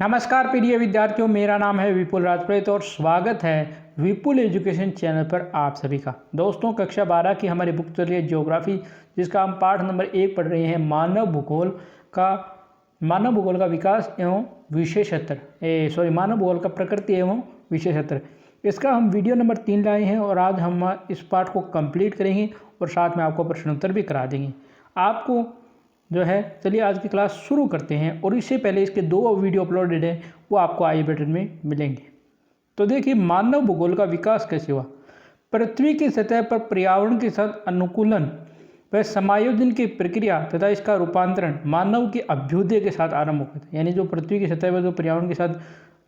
नमस्कार प्रिय विद्यार्थियों, मेरा नाम है विपुल राजपुरोहित और स्वागत है विपुल एजुकेशन चैनल पर आप सभी का। दोस्तों, कक्षा 12 की हमारी बुक चल रही है ज्योग्राफी, जिसका हम पाठ नंबर 1 पढ़ रहे हैं मानव भूगोल का विकास एवं विशेषत्र मानव भूगोल का प्रकृति एवं विशेषत्र। इसका हम वीडियो नंबर 3 लाए हैं और आज हम इस पाठ को कंप्लीट करेंगे और साथ में आपको प्रश्नोत्तर भी करा देंगे। आपको जो है, चलिए आज की क्लास शुरू करते हैं। और इससे पहले इसके 2 वीडियो अपलोडेड हैं, वो आपको आई बटन में मिलेंगे। तो देखिए, मानव भूगोल का विकास कैसे हुआ। पृथ्वी की सतह पर पर्यावरण के साथ अनुकूलन व समायोजन की प्रक्रिया तथा इसका रूपांतरण मानव के अभ्युदय के साथ आरंभ हो गया था। यानी जो पृथ्वी की सतह पर जो पर्यावरण के साथ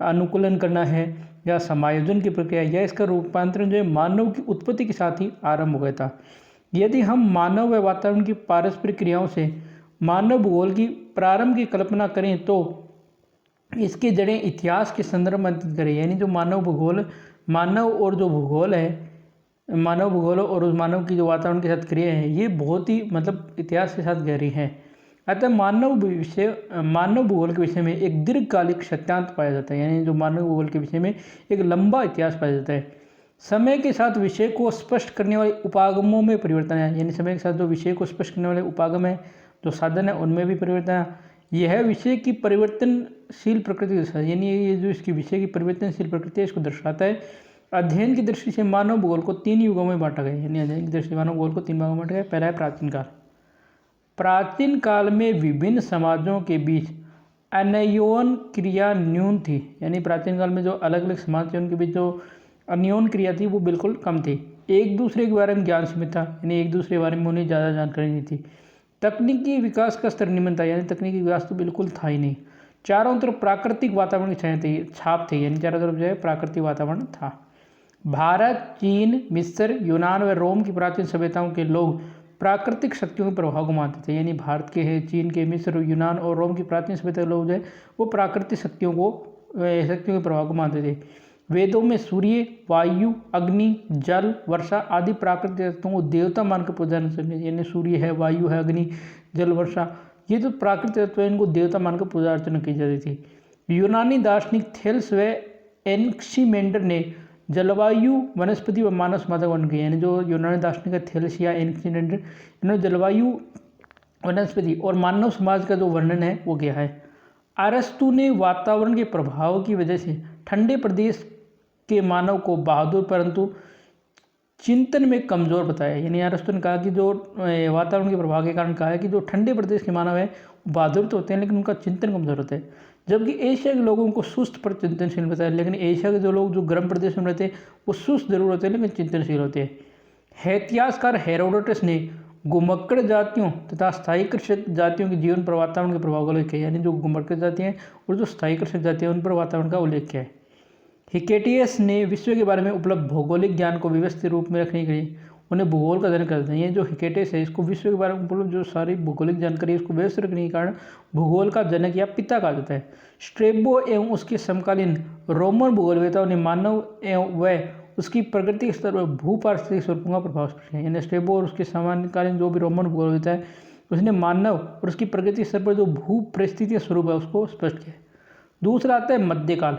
अनुकूलन करना है या समायोजन की प्रक्रिया या इसका रूपांतरण जो है मानव की उत्पत्ति के साथ ही आरंभ हो गया था। यदि हम मानव व वातावरण की पारस्परिक क्रियाओं से मानव भूगोल की प्रारंभ की कल्पना करें तो इसकी जड़ें इतिहास के संदर्भ में करें। यानी जो मानव भूगोल और उस मानव की जो वातावरण के साथ क्रिया है, ये बहुत ही इतिहास के साथ गहरी हैं। अतः मानव भूगोल के विषय में एक दीर्घकालिक सत्यांत पाया जाता है। यानी जो मानव भूगोल के विषय में एक लंबा इतिहास पाया जाता है। समय के साथ विषय को स्पष्ट करने वाले उपागमों में परिवर्तन है। यानी समय के साथ जो विषय को स्पष्ट करने वाले उपागम है, जो साधन है, उनमें भी परिवर्तन है। यह विषय की परिवर्तनशील प्रकृति दर्शाता है। यानी ये जो इसकी विषय की परिवर्तनशील प्रकृति है, इसको दर्शाता है। अध्ययन की दृष्टि से मानव भूगोल को 3 युगों में बांटा गया है। यानी अध्ययन की दृष्टि से मानव भूगोल को 3 भागों में बांटा गया है। पहला है प्राचीन काल। प्राचीन काल में विभिन्न समाजों के बीच अन्योन्य क्रिया न्यून थी। यानी प्राचीन काल में जो अलग अलग समाज थे, उनके बीच जो अन्योन्य क्रिया थी वो बिल्कुल कम थी। एक दूसरे के बारे में ज्ञान सीमित था। यानी एक दूसरे के बारे में उन्हें ज़्यादा जानकारी नहीं थी। तकनीकी विकास का स्तर निम्न था। यानी तकनीकी विकास तो बिल्कुल था ही नहीं। चारों तरफ प्राकृतिक वातावरण की छाप थी। यानी चारों तरफ जो है प्राकृतिक वातावरण था। भारत, चीन, मिस्र, यूनान व रोम की प्राचीन सभ्यताओं के लोग प्राकृतिक शक्तियों के प्रभाव को मानते थे। यानी भारत के है, चीन के, मिस्र, यूनान और रोम की प्राचीन सभ्यता के लोग जो है वो प्राकृतिक शक्तियों के प्रभाव को मानते थे। वेदों में सूर्य, वायु, अग्नि, जल, वर्षा आदि प्राकृतिक तत्वों को देवता मानकर पूजा करते। यानी सूर्य है, वायु है, अग्नि, जल, वर्षा, ये जो प्राकृतिक तत्व है, इनको देवता मानकर पूजा अर्चना की जाती थी। यूनानी दार्शनिक थेल्स व एनक्सीमेंडर ने जलवायु, वनस्पति व मानव समाज का वर्णन किया। यानी जो यूनानी दार्शनिक है थेल्स या एनक्सीमेंडर, इन्होंने जलवायु, वनस्पति और मानव समाज का जो वर्णन है वो किया है। अरस्तु ने वातावरण के प्रभाव की वजह से ठंडे प्रदेश के मानव को बहादुर परंतु चिंतन में कमज़ोर बताया। यानी अरस्तु ने कहा कि जो वातावरण के प्रभाव के कारण कहा है कि जो ठंडे प्रदेश के मानव है बहादुर तो होते हैं, लेकिन उनका चिंतन कमज़ोर होता है। जबकि एशिया के लोगों को सुस्त पर चिंतनशील बताया। लेकिन एशिया के जो लोग जो गर्म प्रदेश में रहते हैं वो सुस्त जरूर होते हैं, लेकिन चिंतनशील होते हैं। इतिहासकार हेरोडोटस ने घुमक्कड़ जातियों तथा स्थायी कृषक जातियों के जीवन पर वातावरण के प्रभाव का उल्लेख किया। यानी जो घुमक्कड़ जातियाँ हैं और जो स्थायी कृषक जातियाँ हैं उन पर वातावरण का उल्लेख किया है। हिकेटियस ने विश्व के बारे में उपलब्ध भौगोलिक ज्ञान को व्यवस्थित रूप में रखने के लिए उन्हें भूगोल का जनक कहते हैं। ये जो हिकेटियस है, इसको विश्व के बारे में उपलब्ध जो सारी भौगोलिक जानकारी है उसको व्यवस्थित रखने के कारण भूगोल का जनक या पिता कहा जाता है। स्ट्रेबो एवं उसके समकालीन रोमन भूगोलवेताओं ने मानव एवं व उसकी प्रगति स्तर पर भूपारिस्थितिक स्वरूपों का प्रभाव स्पष्ट किया। यानी स्ट्रेबो और उसके समकालीन जो भी रोमन भूगोलवेता है, उसने मानव और उसकी प्रगति स्तर पर जो भू परिस्थितिक स्वरूप है उसको स्पष्ट किया। दूसरा आता है मध्यकाल।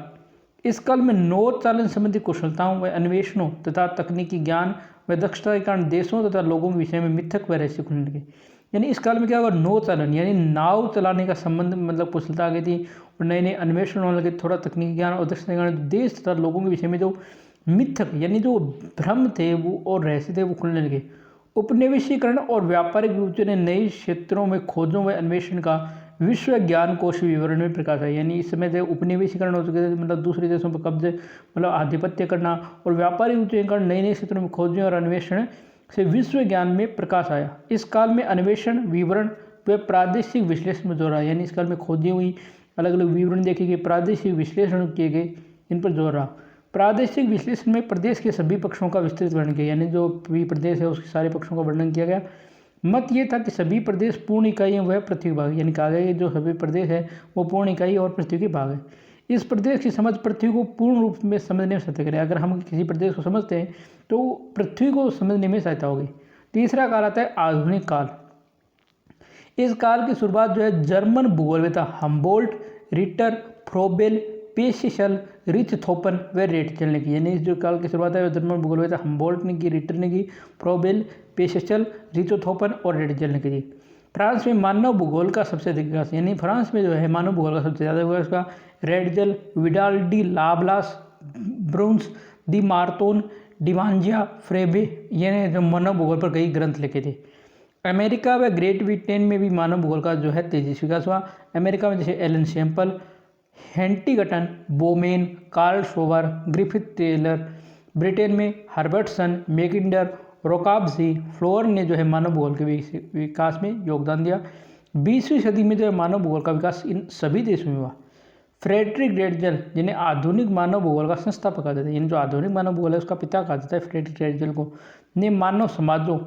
इस काल में नौचालन चालन संबंधी कुशलताओं व अन्वेषणों तथा तकनीकी ज्ञान व दक्षता के कारण देशों तथा लोगों के विषय में मिथक व रहस्य खुलने लगे। यानी इस काल में क्या होगा, नौचालन यानी नाव चलाने का संबंध कुशलता आ गई थी और नए नए अन्वेषण होने लगे। थोड़ा तकनीकी ज्ञान और दक्षता के कारण देश तथा लोगों के विषय में जो मिथक यानी जो भ्रम थे वो और रहस्य थे वो खुलने लगे। उपनिवेशीकरण और व्यापारिक रूप से नए क्षेत्रों में खोजों व अन्वेषण का विश्व ज्ञान कोश विवरण में प्रकाश है। यानी इस समय से उपनिवेशीकरण हो चुके थे, दूसरे देशों पर कब्जे आधिपत्य करना और व्यापारिक रूपीकरण, नए नए क्षेत्रों में खोजें और अन्वेषण से विश्व ज्ञान में प्रकाश आया। इस काल में अन्वेषण, विवरण व प्रादेशिक विश्लेषण में जोर रहा। यानी इस काल में खोजें हुई, अलग अलग विवरण देखे गए, प्रादेशिक विश्लेषण किए गए, इन पर जोर रहा। प्रादेशिक विश्लेषण में प्रदेश के सभी पक्षों का विस्तृत वर्णन किया। यानी जो भी प्रदेश है उसके सारे पक्षों का वर्णन किया गया। मत ये था कि सभी प्रदेश पूर्ण इकाई वह पृथ्वी भाग। यानी कहा गया कि जो सभी प्रदेश है वो पूर्ण इकाई और पृथ्वी के भाग है। इस प्रदेश की समझ पृथ्वी को पूर्ण रूप में समझने में सहायता करें। अगर हम किसी प्रदेश को समझते हैं तो पृथ्वी को समझने में सहायता होगी। तीसरा काल आता है आधुनिक काल। इस काल की शुरुआत जो है जर्मन भूगोलवेता हम्बोल्ट रिटर, फ्रोबेल, पेशेशल, रिचथोफन व रेटजेल ने की। यानी इस जो काल की शुरुआत है जर्मन भूगोलवेत्ता हम्बोल्ट ने की, रिटर ने की, फ्रोबेल, पेशेशल, रिचथोफन और रेटजेल ने की थी। फ्रांस में मानव भूगोल का सबसे अधिक विकास, यानी फ्रांस में जो है मानव भूगोल का सबसे ज़्यादा विकास का रेटजेल, विडाल डी लाब्लास, ब्रून्स, डी मार्तोन, डिवांजिया, फ्रेबे, ये जो मानव भूगोल पर कई ग्रंथ लिखे थे। अमेरिका व ग्रेट ब्रिटेन में भी मानव भूगोल का जो है तेजी से विकास हुआ। अमेरिका में जैसे Ellen Semple, Huntington, Bowman, Carl Sauer, Griffith Taylor. Britain में हर्बर्टसन, मैकिंडर, रोकाबजी, फ्लोर ने जो है मानव भूगोल के विकास में योगदान दिया। 20वीं सदी में जो है मानव भूगोल का विकास इन सभी देशों में हुआ। फ्रेडरिक रेटजेल, जिन्हें आधुनिक मानव भूगोल का संस्थापक कहा जाता है, यानी जो आधुनिक मानव भूगोल है उसका पिता कहा जाता है फ्रेडरिक रेटजेल को, ने मानव समाजों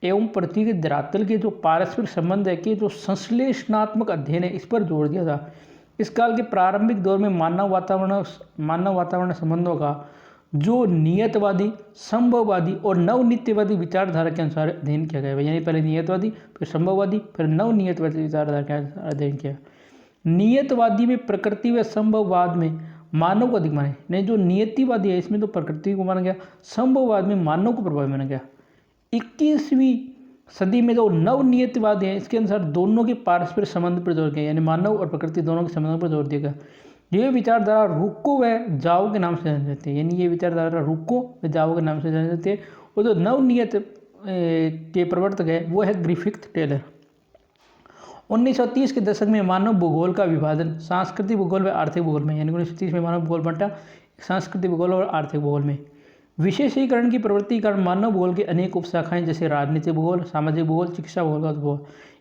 एवं पृथ्वी के धरातल के जो पारस्परिक संबंध है कि जो संश्लेषणात्मक अध्ययन है इस पर जोर दिया था। इस काल के प्रारंभिक दौर में मानव वातावरण संबंधों का जो नियतवादी, संभववादी और नवनित्यवादी विचारधारा के अनुसार अध्ययन किया गया है। यानी पहले नियतवादी, फिर संभववादी, फिर नवनियतवादी विचारधारा के अध्ययन किया। नियतवादी में प्रकृति व संभववाद में मानव को अधिक माने, नहीं जो नियतिवादी है इसमें तो प्रकृति को माना गया, संभववाद में मानव को प्रभावी माना गया। 21वीं सदी में जो नवनियतिवादी है इसके अनुसार दोनों के पारस्परिक संबंध पर जोर दिया, यानी मानव और प्रकृति दोनों के संबंधों पर जोर दिया गया। ये विचारधारा रूक्को व जाओ के नाम से जानी जाती है, यानी ये विचारधारा रूक्को व जाओ के नाम से जानी जाती है। और जो नवनियत के प्रवर्तक है वो है ग्रिफिथ टेलर। 1930 के दशक में मानव भूगोल का विभाजन सांस्कृतिक भूगोल व आर्थिक भूगोल में, यानी 1930 में मानव भूगोल बंटा सांस्कृतिक भूगोल और आर्थिक भूगोल में। विशेषीकरण की प्रवृत्ति के कारण मानव भूगोल की अनेक उपशाखाएं जैसे राजनीतिक भूगोल, सामाजिक भूगोल, चिकित्सा भूगोल का भूगोल,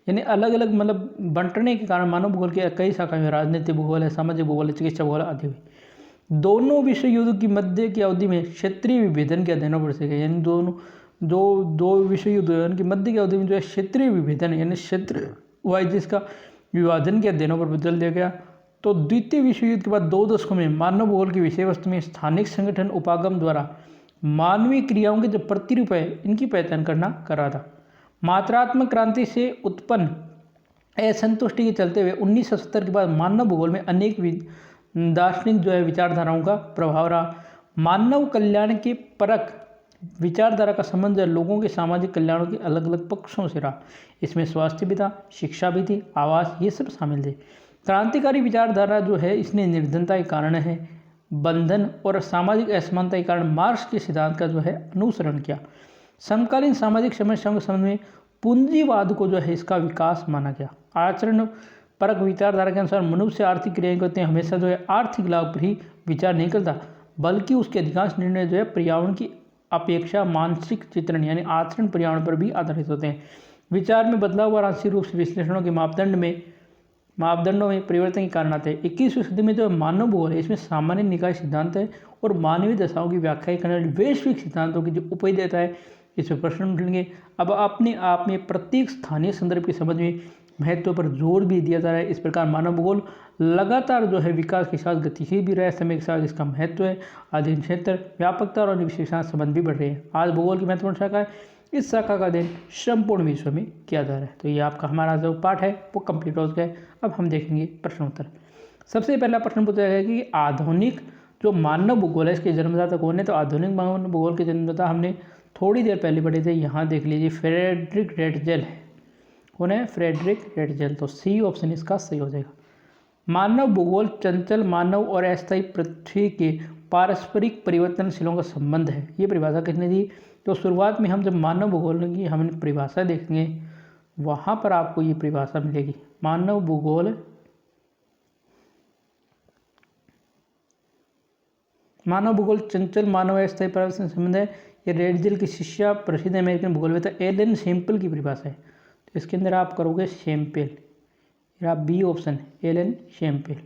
यानी अलग अलग मतलब बंटने के कारण मानव भूगोल की कई शाखाएं, राजनीतिक भूगोल है, सामाजिक भूगोल है, चिकित्सा भूगोल आदि हुई। दोनों विश्व युद्ध की मध्य की अवधि में क्षेत्रीय विभेदन के अध्ययनों पर से, यानी दो विश्व युद्ध की मध्य की अवधि में जो है क्षेत्रीय विभेदन यानी क्षेत्र वाइज जिसका विभाजन के अध्ययनों पर बदल दिया गया। तो द्वितीय विश्व युद्ध के बाद 2 दशकों में मानव भूगोल की विषय वस्तु में स्थानिक संगठन उपागम द्वारा मानवीय क्रियाओं के जो प्रतिरूप है इनकी पहचान करना कर रहा था। मात्रात्मक क्रांति से उत्पन्न असंतुष्टि के चलते हुए 1970 के बाद मानव भूगोल में अनेक दार्शनिक जो है विचारधाराओं का प्रभाव रहा। मानव कल्याण के परक विचारधारा का संबंध लोगों के सामाजिक कल्याण के अलग अलग पक्षों से रहा। इसमें स्वास्थ्य भी था, शिक्षा भी थी, आवास, ये सब शामिल थे। क्रांतिकारी विचारधारा जो है इसने निर्धनता के कारण है, बंधन और सामाजिक असमानता के कारण मार्क्स के सिद्धांत का जो है अनुसरण किया। समकालीन सामाजिक समस्याओं के संबंध में पूंजीवाद को जो है इसका विकास माना गया। आचरण परक विचारधारा के अनुसार मनुष्य आर्थिक क्रियाएं करते हैं, हमेशा जो है आर्थिक लाभ पर ही विचार नहीं करता, बल्कि उसके अधिकांश निर्णय जो है पर्यावरण की अपेक्षा मानसिक चित्रण यानी आचरण पर्यावरण पर भी आधारित होते हैं। विचार में बदलाव और आंशिक रूप से विश्लेषणों के मापदंडों में परिवर्तन के कारण आते हैं। 21वीं सदी में जो मानव भूगोल है इसमें सामान्य निकाय सिद्धांत है और मानवीय दशाओं की व्याख्या करने वाले वैश्विक सिद्धांतों की जो उपयोगिता है इस पर प्रश्न उठेंगे। अब अपने आप में प्रत्येक स्थानीय संदर्भ की समझ में महत्व पर जोर भी दिया जा रहा है। इस प्रकार मानव भूगोल लगातार जो है विकास के साथ गतिशील भी रहा है, समय के साथ इसका महत्व है, अध्ययन क्षेत्र, व्यापकता और विशेषता संबंध भी बढ़ रहे हैं। आज भूगोल की महत्वपूर्ण शाखा है, इस शाखा का अध्ययन संपूर्ण विश्व में किया जा रहा है। तो ये आपका हमारा जो पाठ है वो कंप्लीट हो गया है। अब हम देखेंगे प्रश्नोत्तर। सबसे पहला प्रश्न पूछा गया है कि आधुनिक जो मानव भूगोल है इसके जन्मदाता कौन है। तो आधुनिक मानव भूगोल के जन्मदाता हमने थोड़ी देर पहले पढ़े थे, यहाँ देख लीजिए फ्रेडरिक रेटजेल है। कौन है? Friedrich Ratzel. तो सी ऑप्शन इसका सही हो जाएगा। मानव भूगोल चंचल मानव और अस्थायी पृथ्वी के पारस्परिक परिवर्तनशीलों का संबंध है। ये परिभाषा किसने दी? तो शुरुआत में हम जब मानव भूगोल की हम परिभाषा देखेंगे वहाँ पर आपको ये परिभाषा मिलेगी। मानव भूगोल चंचल मानव अस्थायी परिवर्तन संबंध है। ये रेटजेल की शिष्या प्रसिद्ध अमेरिकन भूगोलवेत्ता एलन सैम्पल की परिभाषा है। तो इसके अंदर आप करोगे सैम्पल, या बी ऑप्शन एलन सैम्पल।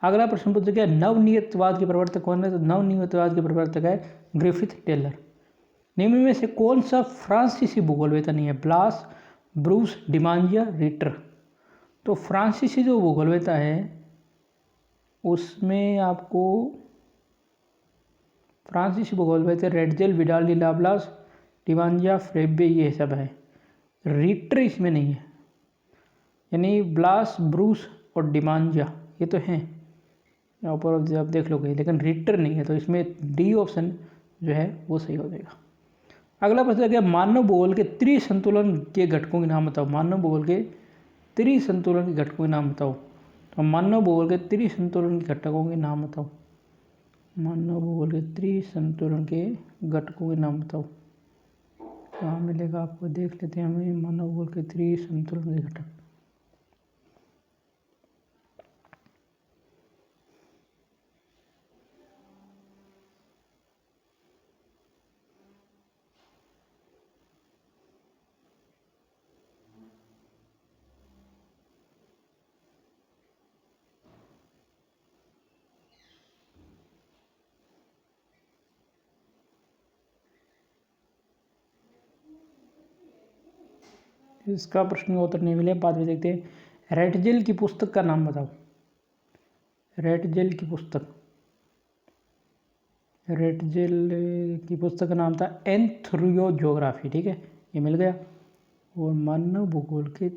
अगला प्रश्न पूछा गया नवनियतवाद के प्रवर्तक कौन है। तो नवनियतवाद के प्रवर्तक है ग्रिफिथ टेलर। निम्न में से कौन सा फ्रांसीसी भूगोलवेत्ता नहीं है? Blache, Brunhes, Demangeon, Ritter. तो फ्रांसीसी जो भूगोलवेत्ता है उसमें आपको फ्रांसीसी भूगोलवेत्ता Ratzel, Vidal de la Blache, Demangeon, Febvre ये सब है। रिटर इसमें नहीं है, यानी ब्लास, ब्रूस और डिमांजिया ये तो हैं, ऊपर आप देख लोगे, लेकिन रिक्टर नहीं है, तो इसमें डी ऑप्शन जो है वो सही हो जाएगा। अगला प्रश्न है कि मानव भूगोल के त्रिसंतुलन के घटकों के नाम बताओ। मानव भूगोल के त्रिसंतुलन के घटकों के नाम बताओ। तो मानव भूगोल के त्रिसंतुलन के घटकों के नाम बताओ। मानव भूगोल के त्रिसंतुलन के घटकों के नाम बताओ। कहाँ मिलेगा आपको, देख लेते हैं हमें मानव भूगोल के त्रिसंतुलन के घटक। इसका प्रश्न का उत्तर नहीं मिले, बाद में देखते हैं। रेटजेल की पुस्तक का नाम बताओ। रेटजेल की पुस्तक, रेटजेल की पुस्तक का नाम था एंथ्रोयोज्योग्राफी, ठीक है, ये मिल गया। और मानव भूगोल के,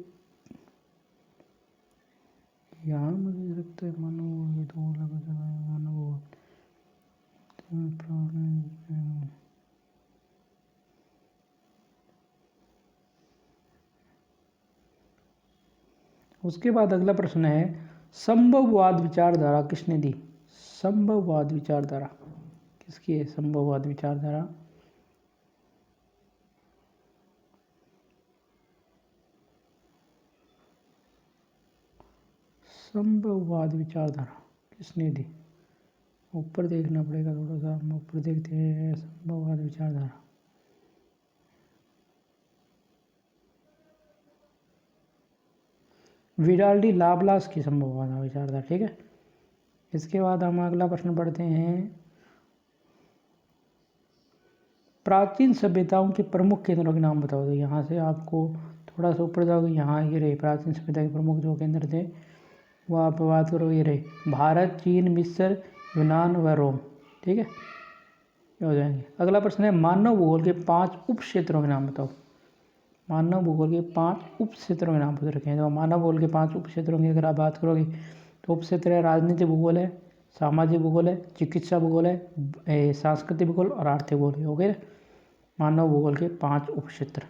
यहाँ मुझे लगता है मानव भूगोल तो मानव भूगोल, उसके बाद अगला प्रश्न है, संभववाद विचारधारा किसने दी। संभववाद विचारधारा किसकी है। संभववाद विचारधारा संभववाद विचारधारा किसने दी। ऊपर देखना पड़ेगा थोड़ा सा, हम ऊपर देखते हैं। संभववाद विचारधारा, विडाल्डी लाप्लास की संभववाद विचारधारा, ठीक है। इसके बाद हम अगला प्रश्न पढ़ते हैं, प्राचीन सभ्यताओं के प्रमुख केंद्रों के नाम बताओ। तो यहाँ से आपको थोड़ा सा ऊपर जाओगे, यहाँ ये रहे प्राचीन सभ्यता के प्रमुख जो केंद्र थे, वो आप बात करो, ये रहे भारत, चीन, मिस्र, यूनान व रोम, ठीक है, ये हो जाएंगे। अगला प्रश्न है, मानव भूगोल के 5 उप क्षेत्रों के नाम बताओ। मानव भूगोल के 5 उप क्षेत्रों के नाम पूछ रखे हैं। तो मानव भूगोल के 5 उप क्षेत्रों की अगर आप बात करोगे तो उप क्षेत्र है, राजनीतिक भूगोल है, सामाजिक भूगोल है, चिकित्सा भूगोल है, सांस्कृतिक भूगोल और आर्थिक भूगोल, हो गए मानव भूगोल के 5 उप क्षेत्र,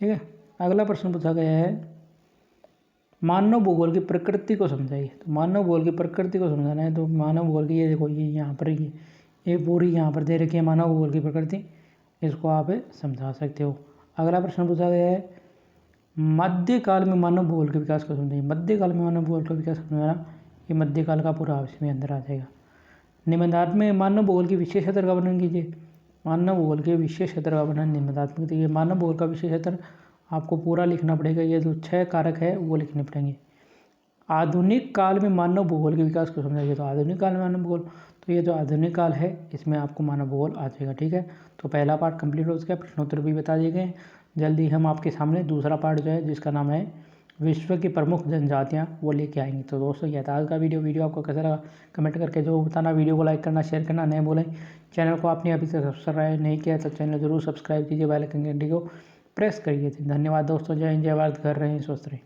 ठीक है। अगला प्रश्न पूछा गया है, मानव भूगोल की प्रकृति को समझाइए। तो मानव भूगोल की प्रकृति को समझाना है तो मानव भूगोल की, ये देखो, ये यहाँ पर ये पूरी यहाँ पर दे रखी है मानव भूगोल की प्रकृति, इसको आप समझा सकते हो। अगला प्रश्न पूछा गया है, मध्यकाल में मानव भूगोल के विकास को समझाइए। मध्यकाल में मानव भूगोल का विकास समझाना, ये मध्यकाल का पूरा इसमें अंदर आ जाएगा। निबंधात्मक में मानव भूगोल की विशेष क्षेत्र का वर्णन कीजिए। मानव भूगोल के विशेष क्षेत्र का वर्णन निबंधात्मक, तो ये मानव भूगोल का विशेष क्षेत्र आपको पूरा लिखना पड़ेगा। ये जो 6 कारक है वो लिखने पड़ेंगे। आधुनिक काल में मानव भूगोल के विकास को समझाइए। तो आधुनिक काल में मानव भूगोल, तो ये जो आधुनिक काल है इसमें आपको मानव भूगोल आ जाएगा, ठीक है। तो पहला पार्ट कंप्लीट हो चुका है, प्रश्नोत्तर भी बता दिए गए। जल्दी हम आपके सामने दूसरा पार्ट जो है, जिसका नाम है विश्व की प्रमुख जनजातियाँ, वो लेके आएंगे। तो दोस्तों, ये था आज का वीडियो आपको कैसा लगा कमेंट करके जो बताना। वीडियो को लाइक करना, शेयर करना नहीं भूलें। चैनल को आपने अभी तक सब्सक्राइब नहीं किया तो चैनल जरूर सब्सक्राइब कीजिए, बेल आइकन घंटी को प्रेस करिए। धन्यवाद दोस्तों, जय हिंद, जय भारत, कर रहे हैं, स्वस्थ रहें।